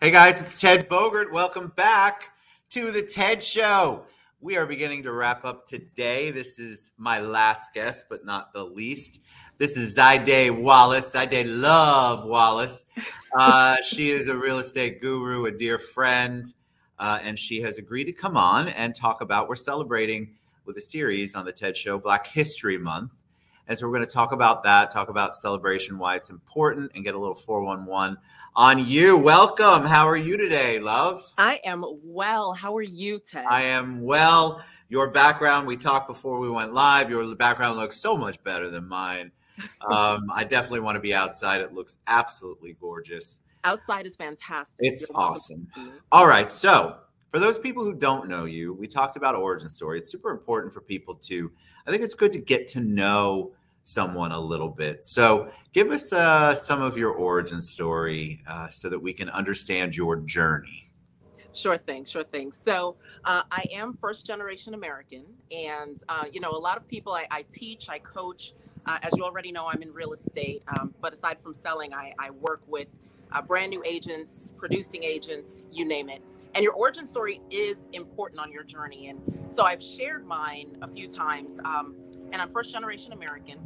Hey guys, it's Ted Bogert. Welcome back to the TED Show. We are beginning to wrap up today. This is my last guest, but not the least. This is Zahide Wallace, Zahide Love Wallace. She is a real estate guru, a dear friend, and she has agreed to come on and talk about, we're celebrating with a series on the TED Show, Black History Month. And so we're going to talk about that, talk about celebration, why it's important, and get a little 411 on you. Welcome. How are you today, love? I am well. How are you, Ted? I am well. Your background, we talked before we went live. Your background looks so much better than mine. I definitely want to be outside. It looks absolutely gorgeous. Outside is fantastic. It's awesome. All right. So for those people who don't know you, we talked about origin story. It's super important for people to, I think it's good to get to know someone a little bit. So give us some of your origin story so that we can understand your journey. Sure thing. So I am first generation American. And, a lot of people I teach, I coach. As you already know, I'm in real estate. But aside from selling, I work with brand new agents, producing agents, you name it. And your origin story is important on your journey. And so I've shared mine a few times. And I'm first generation American,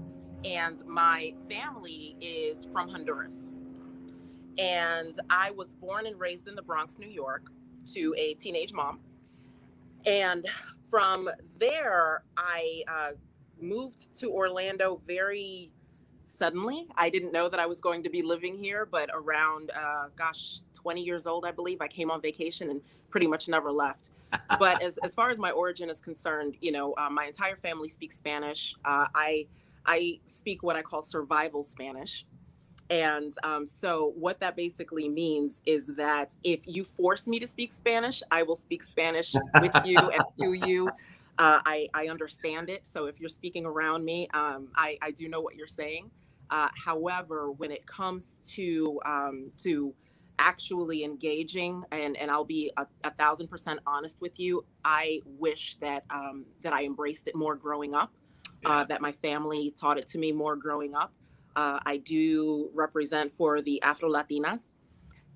and my family is from Honduras. And I was born and raised in the Bronx, New York, to a teenage mom. And from there, I moved to Orlando very suddenly. I didn't know that I was going to be living here, but around, 20 years old, I believe, I came on vacation and pretty much never left. But as far as my origin is concerned, my entire family speaks Spanish. I speak what I call survival Spanish. And so what that basically means is that if you force me to speak Spanish, I will speak Spanish with you and to you. I understand it. So if you're speaking around me, I do know what you're saying. However, when it comes to actually engaging, and I'll be 1,000% honest with you, I wish that I embraced it more growing up, that my family taught it to me more growing up. I do represent for the Afrolatinas.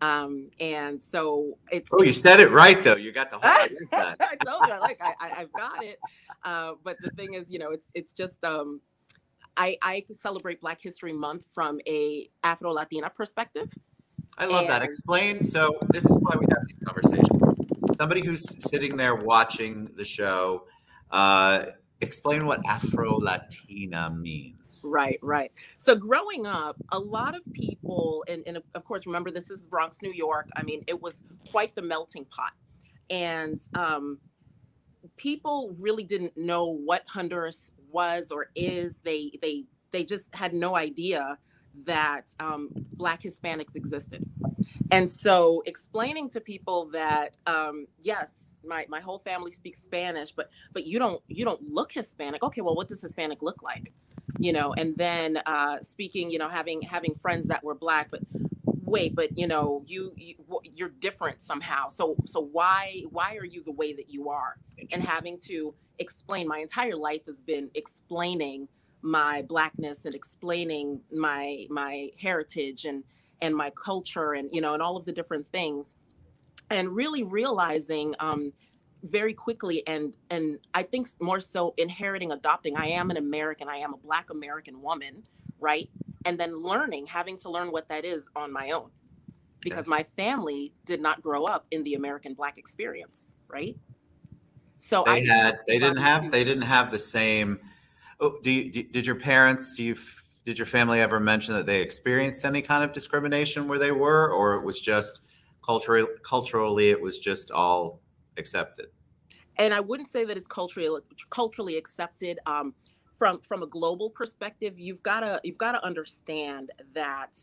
And so it's... Oh, you said it right, though. You got the whole... I told you, I've got it. But the thing is, it's just... I celebrate Black History Month from a Afro-Latina perspective. I love that. Explain. So this is why we have these conversations. Somebody who's sitting there watching the show, explain what Afro-Latina means. Right. So growing up, a lot of people, and of course, remember, this is the Bronx, New York. I mean, it was quite the melting pot. And people really didn't know what Honduras was or is. They just had no idea that Black Hispanics existed. And so explaining to people that, yes, my whole family speaks Spanish, but you don't look Hispanic. Okay, well, what does Hispanic look like? And then speaking, having friends that were Black, but wait, but you're different somehow. So why are you the way that you are? And having to explain, my entire life has been explaining my Blackness and explaining my heritage and my culture and and all of the different things, and really realizing very quickly and I think more so adopting, I am an American, I am a Black American woman, right? And then having to learn what that is on my own, because my family did not grow up in the American Black experience, right? So they didn't have the same. Oh, did your parents, did your family ever mention that they experienced any kind of discrimination where they were, or it was just culturally it was just all accepted? And I wouldn't say that it's culturally accepted. From a global perspective, you've got to understand that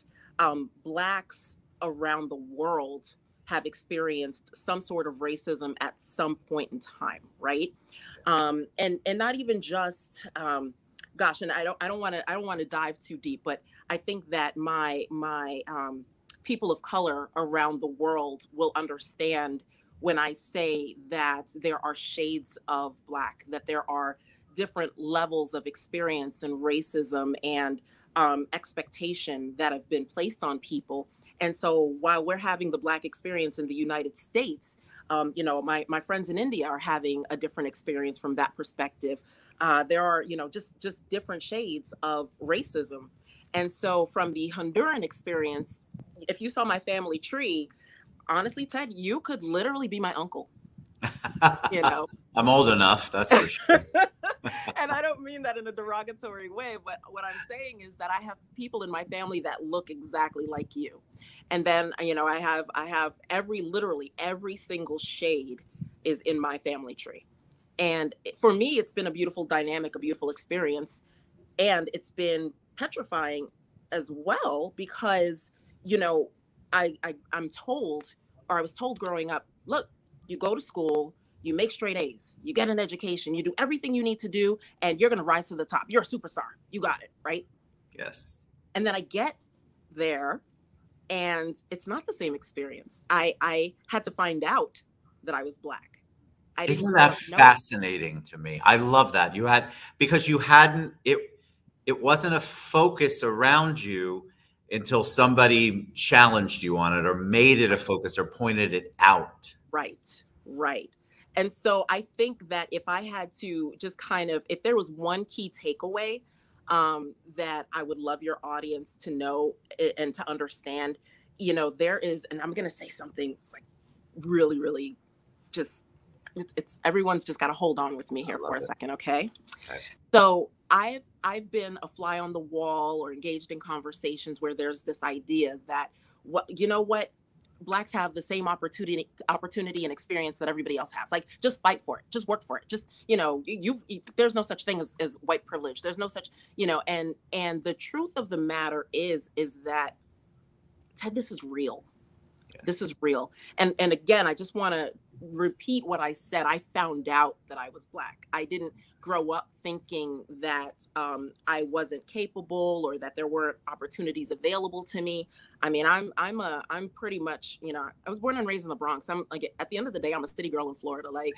Blacks around the world have experienced some sort of racism at some point in time, right? And not even just and I don't want to dive too deep, but I think that my people of color around the world will understand when I say that there are shades of Black, that there are different levels of experience and racism and expectation that have been placed on people. And so while we're having the Black experience in the United States, you know, my friends in India are having a different experience from that perspective. There are, you know, just different shades of racism. And so from the Honduran experience, if you saw my family tree, honestly, Ted, you could literally be my uncle, you know. I'm old enough, that's for sure. And I don't mean that in a derogatory way, but what I'm saying is that I have people in my family that look exactly like you. And then, you know, I have literally every single shade is in my family tree. And for me, it's been a beautiful dynamic, a beautiful experience. And it's been petrifying as well because, you know, I'm told, or I was told growing up, look, you go to school, you make straight A's, you get an education, you do everything you need to do, and you're going to rise to the top. You're a superstar. You got it, right? Yes. And then I get there and it's not the same experience. I had to find out that I was Black. Isn't that fascinating to me? I love that. Because you hadn't, it wasn't a focus around you until somebody challenged you on it or made it a focus or pointed it out. Right, right. And so I think that if I had to just kind of, if there was one key takeaway that I would love your audience to know and to understand, you know, there is, and I'm going to say something like really, really just, it's everyone's just got to hold on with me here for a second. Okay. So I've been a fly on the wall or engaged in conversations where there's this idea that what Blacks have the same opportunity and experience that everybody else has. Like, just fight for it, just work for it. Just, you know, there's no such thing as white privilege. There's no such, you know, and the truth of the matter is that, Ted, this is real. Yes. This is real. And again, I just want to repeat what I said. I found out that I was Black. I didn't grow up thinking that I wasn't capable or that there weren't opportunities available to me. I mean, I'm pretty much, you know, I was born and raised in the Bronx. I'm like, at the end of the day, I'm a city girl in Florida. Like,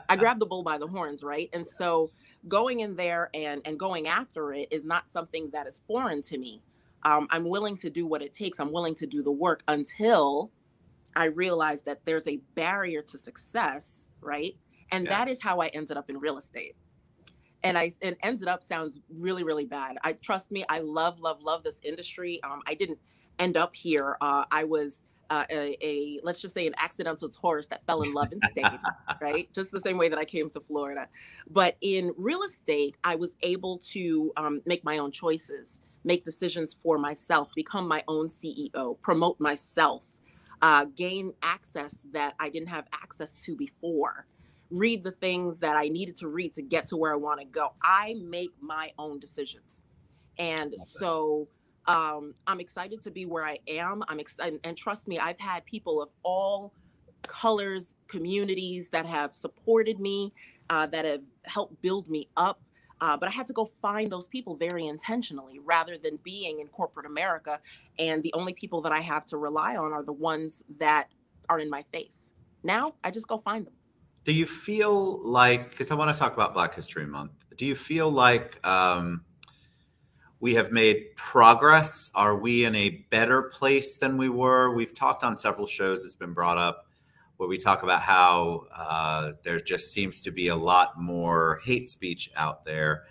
I grabbed the bull by the horns, right? And so going in there and going after it is not something that is foreign to me. I'm willing to do what it takes. I'm willing to do the work until I realized that there's a barrier to success, right? And that is how I ended up in real estate. And it ended up sounds really, really bad. Trust me, I love this industry. I didn't end up here. I was let's just say an accidental tourist that fell in love and stayed, right? Just the same way that I came to Florida. But in real estate, I was able to make my own choices, make decisions for myself, become my own CEO, promote myself, gain access that I didn't have access to before, read the things that I needed to read to get to where I want to go. I make my own decisions. And so I'm excited to be where I am. I'm excited. And trust me, I've had people of all colors, communities that have supported me, that have helped build me up. But I had to go find those people very intentionally rather than being in corporate America. And the only people that I have to rely on are the ones that are in my face. Now I just go find them. Do you feel like, because I want to talk about Black History Month, do you feel like we have made progress? Are we in a better place than we were? We've talked on several shows, it's been brought up, where we talk about how there just seems to be a lot more hate speech out there.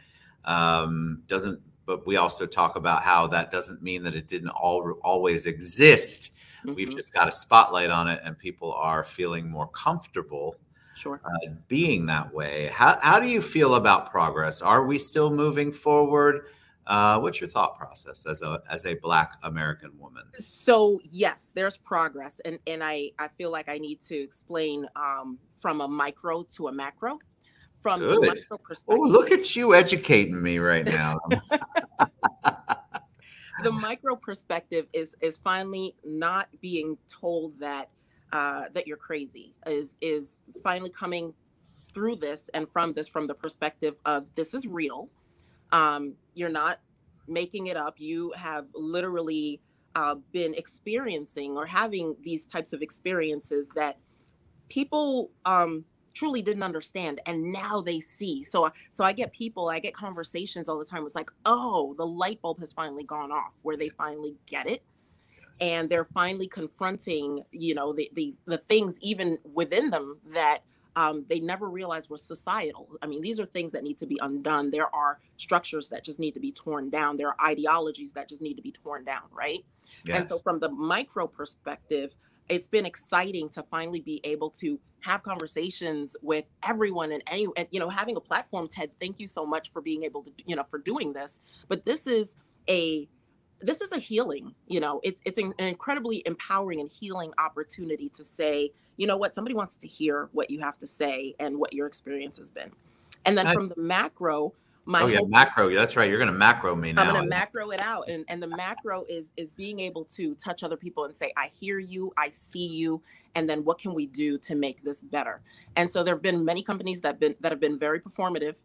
But we also talk about how that doesn't mean that it didn't always exist. Mm-hmm. We've just got a spotlight on it and people are feeling more comfortable being that way. How do you feel about progress? Are we still moving forward? What's your thought process as a Black American woman? So yes, there's progress. And I feel like I need to explain from a micro to a macro. From the micro perspective. Oh, look at you educating me right now. The micro perspective is finally not being told that that you're crazy, is finally coming through this and from the perspective of this is real. You're not making it up. You have literally been experiencing or having these types of experiences that people truly didn't understand, and now they see. So I get conversations all the time. It's like, oh, the light bulb has finally gone off, where they finally get it. And they're finally confronting, you know, the things even within them that they never realized were societal. I mean, these are things that need to be undone. There are structures that just need to be torn down. There are ideologies that just need to be torn down, right? And so Yes. from the micro perspective, it's been exciting to finally be able to have conversations with everyone and you know, having a platform. Ted, thank you so much for being able to, you know, for doing this. But a this is a healing, you know, it's an incredibly empowering and healing opportunity to say, you know what, somebody wants to hear what you have to say and what your experience has been. And then from the macro, my Oh yeah, hope macro. That's right. You're going to macro me now. I'm going to macro it out. And the macro is being able to touch other people and say, I hear you, I see you. And then what can we do to make this better? And so there have been many companies that have been very performative.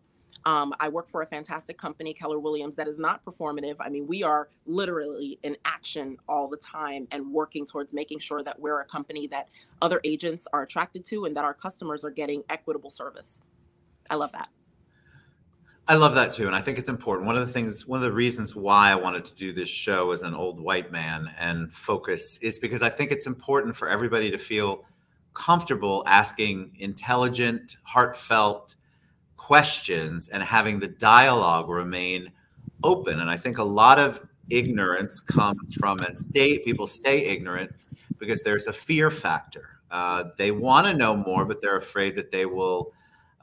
I work for a fantastic company, Keller Williams, that is not performative. I mean, we are literally in action all the time and working towards making sure that we're a company that other agents are attracted to and that our customers are getting equitable service. I love that. I love that too. And I think it's important. One of the reasons why I wanted to do this show as an old white man and focus is because I think it's important for everybody to feel comfortable asking intelligent, heartfelt questions and having the dialogue remain open. And I think a lot of ignorance comes from, and people stay ignorant because there's a fear factor. They want to know more, but they're afraid that they will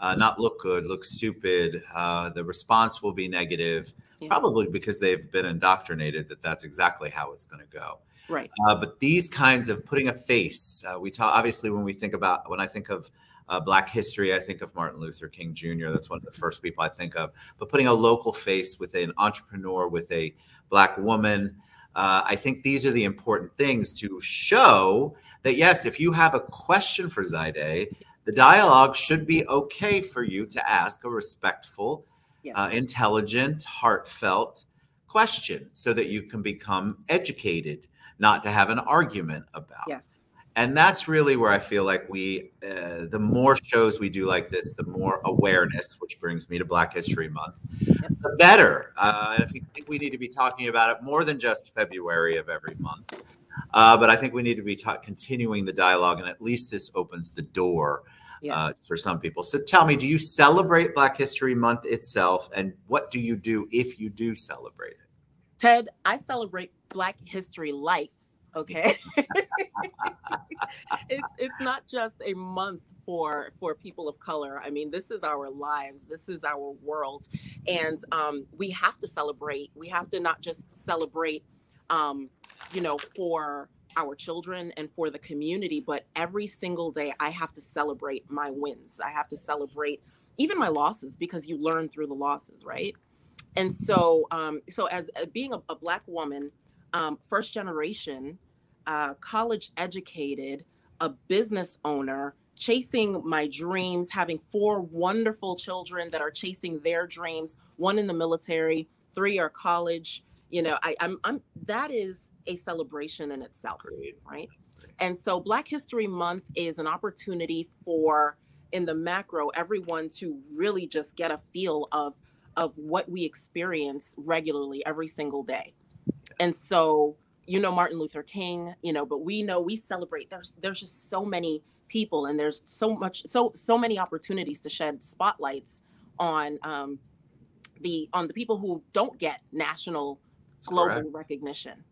not look good, look stupid. The response will be negative, probably because they've been indoctrinated that that's exactly how it's going to go. Right. But these kinds of putting a face, we talk, obviously, when I think of Black history, I think of Martin Luther King Jr. That's one of the first people I think of. But putting a local face with an entrepreneur, with a Black woman, I think these are the important things to show that, yes, if you have a question for Zahide, the dialogue should be okay for you to ask a respectful, intelligent, heartfelt question so that you can become educated, not to have an argument about. Yes. And that's really where I feel like the more shows we do like this, the more awareness, which brings me to Black History Month, the better. If you think we need to be talking about it more than just February of every month, but I think we need to be continuing the dialogue, and at least this opens the door for some people. So tell me, do you celebrate Black History Month itself, and what do you do if you do celebrate it? Ted, I celebrate Black History life. Okay. It's not just a month for people of color. I mean, this is our lives. This is our world. And we have to celebrate. We have to not just celebrate, you know, for our children and for the community, but every single day I have to celebrate my wins. I have to celebrate even my losses, because you learn through the losses, right? And so, so as being a Black woman, first generation, college educated, a business owner, chasing my dreams, having 4 wonderful children that are chasing their dreams, 1 in the military, 3 are college. You know, I'm that is a celebration in itself, right? And so Black History Month is an opportunity for, in the macro, everyone to really just get a feel of what we experience regularly every single day. And so, you know, Martin Luther King, you know, but we know we celebrate. There's just so many people, and there's so many opportunities to shed spotlights on the people who don't get national, global recognition.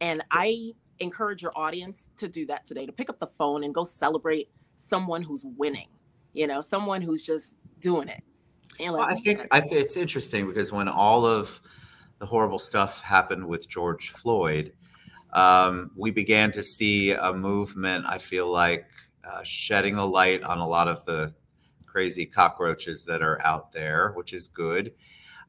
And I encourage your audience to do that today, to pick up the phone and go celebrate someone who's winning, you know, someone who's just doing it. And well, I think it's interesting because when all of the horrible stuff happened with George Floyd, we began to see a movement, I feel like, shedding a light on a lot of the crazy cockroaches that are out there, which is good.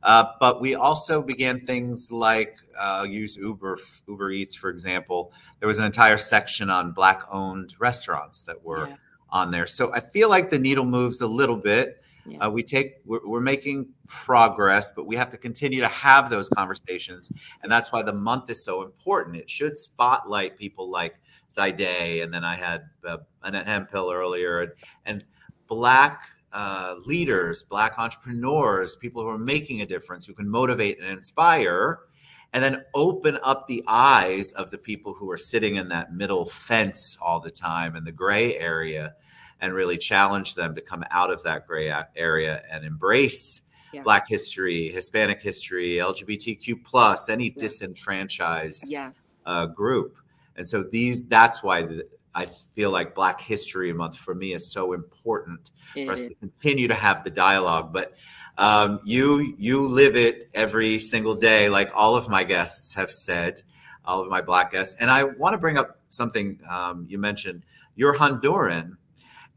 But we also began things like use Uber Eats, for example. There was an entire section on Black-owned restaurants that were on there. So I feel like the needle moves a little bit. We're making progress, but we have to continue to have those conversations. And that's why the month is so important. It should spotlight people like Zahide, and then I had Annette Hemphill earlier, and Black leaders, Black entrepreneurs, people who are making a difference, who can motivate and inspire. and then open up the eyes of the people who are sitting in that middle fence all the time in the gray area, and really challenge them to come out of that gray area and embrace Black history, Hispanic history, LGBTQ plus, any disenfranchised group. And so that's why I feel like Black History Month for me is so important for us to continue to have the dialogue. But you live it every single day, like all of my guests have said, all of my Black guests. And I want to bring up something you mentioned. You're Honduran.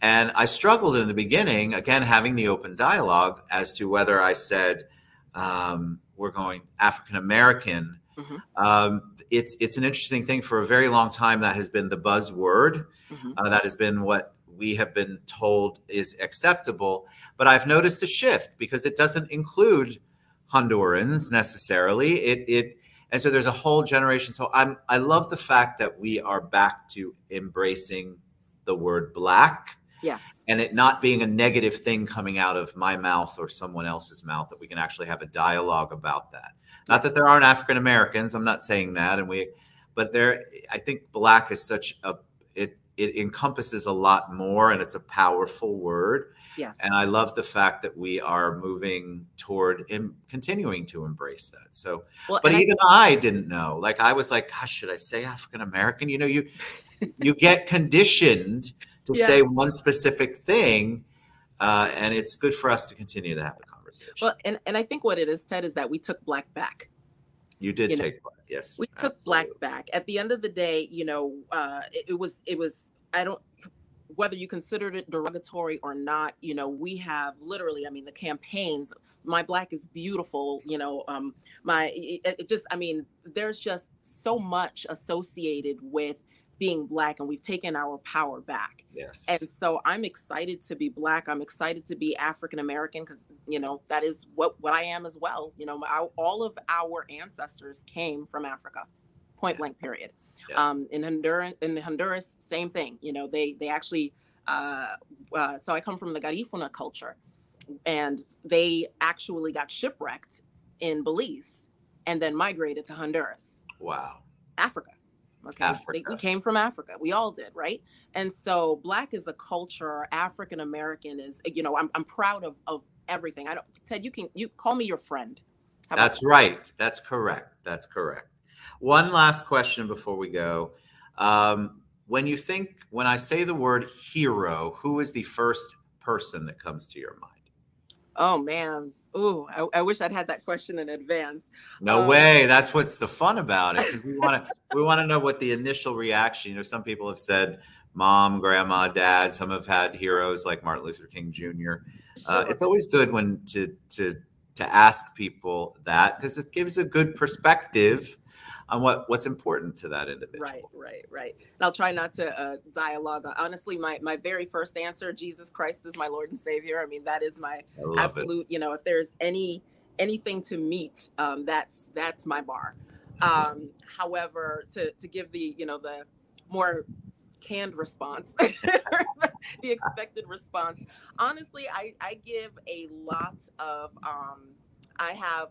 And I struggled in the beginning, again, having the open dialogue as to whether I said we're going African-American. It's an interesting thing. For a very long time, that has been the buzzword. That has been what we have been told is acceptable. But I've noticed a shift because it doesn't include Hondurans necessarily. And so there's a whole generation. So I love the fact that we are back to embracing the word Black. Yes. And it not being a negative thing coming out of my mouth or someone else's mouth, that we can actually have a dialogue about that. Not that there aren't African Americans, I'm not saying that, but I think Black is it encompasses a lot more, and it's a powerful word. Yes. And I love the fact that we are moving toward continuing to embrace that. So, but even I didn't know. Like, I was like, gosh, should I say African American? You know, you get conditioned to say one specific thing, and it's good for us to continue to have the conversation. Well, and I think what it is, Ted, is that we took Black back. You did take Black, yes. We took Black back. At the end of the day, you know, it was. I don't, whether you considered it derogatory or not. You know, we have literally. I mean, the campaigns. My Black is beautiful. You know, there's just so much associated with being Black, and we've taken our power back. Yes. And so I'm excited to be Black. I'm excited to be African American, because, you know, that is what I am as well. You know, all of our ancestors came from Africa, point blank, period. Yes. In Honduras, same thing. You know, they actually, so I come from the Garifuna culture, and they actually got shipwrecked in Belize and then migrated to Honduras. Wow. Africa. Okay, we came from Africa. We all did, right? And so Black is a culture. African American is, you know, I'm proud of everything. Ted, you call me your friend. That's right. That's correct. That's correct. One last question before we go. When I say the word hero, who is the first person that comes to your mind? Oh man. Ooh, I wish I'd had that question in advance. No way. That's what's the fun about it. We want to know what the initial reaction. You know, some people have said mom, grandma, dad. Some have had heroes like Martin Luther King Jr. It's always good when to ask people that, because it gives a good perspective on what's important to that individual. Right. And I'll try not to dialogue. Honestly, my very first answer, Jesus Christ is my Lord and Savior. I mean, that is my absolute, you know, if there's anything to meet, that's my bar. However, to give the, you know, the more canned response, the expected response, honestly, I give a lot of, I have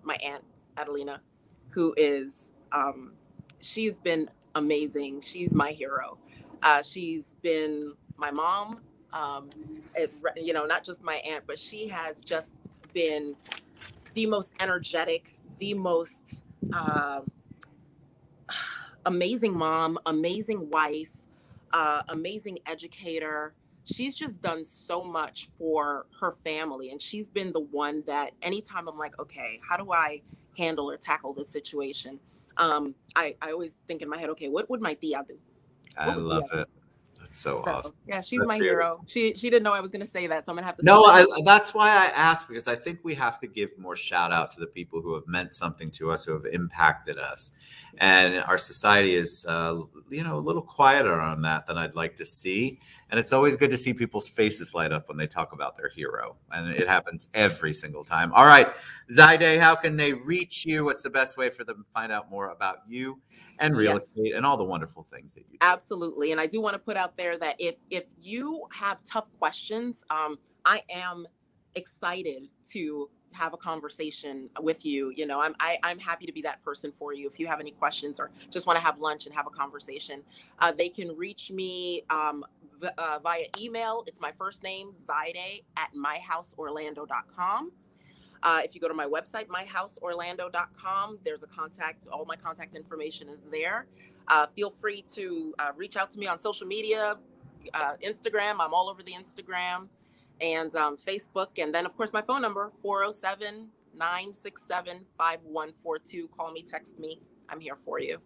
my aunt, Adelina, who is, she's been amazing. She's my hero. She's been my mom, you know, not just my aunt, but she has just been the most energetic, the most amazing mom, amazing wife, amazing educator. She's just done so much for her family. And she's been the one that anytime I'm like, okay, how do I handle or tackle this situation? I always think in my head, okay, what would my tia do? I love it. That's so awesome. Yeah, she's my hero. She didn't know I was going to say that, so I'm going to have to No, that's why I asked, because I think we have to give more shout out to the people who have meant something to us, who have impacted us. And our society is, you know, a little quieter on that than I'd like to see. And it's always good to see people's faces light up when they talk about their hero. And it happens every single time. All right, Zahide, how can they reach you? What's the best way for them to find out more about you and real estate and all the wonderful things that you do? Absolutely. And I do want to put out there that if you have tough questions, I am excited to have a conversation with you. You know, I'm happy to be that person for you. If you have any questions or just want to have lunch and have a conversation, they can reach me via email. It's my first name, Zahide at myhouseorlando.com. If you go to my website, myhouseorlando.com, there's a contact. All my contact information is there. Feel free to reach out to me on social media, Instagram. I'm all over the Instagram and Facebook. And then, of course, my phone number, 407-967-5142. Call me, text me. I'm here for you.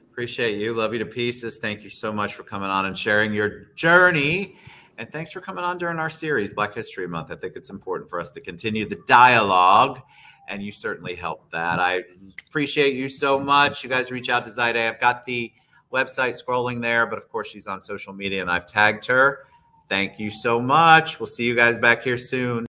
Appreciate you. Love you to pieces. Thank you so much for coming on and sharing your journey. And thanks for coming on during our series, Black History Month. I think it's important for us to continue the dialogue, and you certainly helped that. I appreciate you so much. You guys reach out to Zahide. I've got the website scrolling there, but of course she's on social media and I've tagged her. Thank you so much. We'll see you guys back here soon.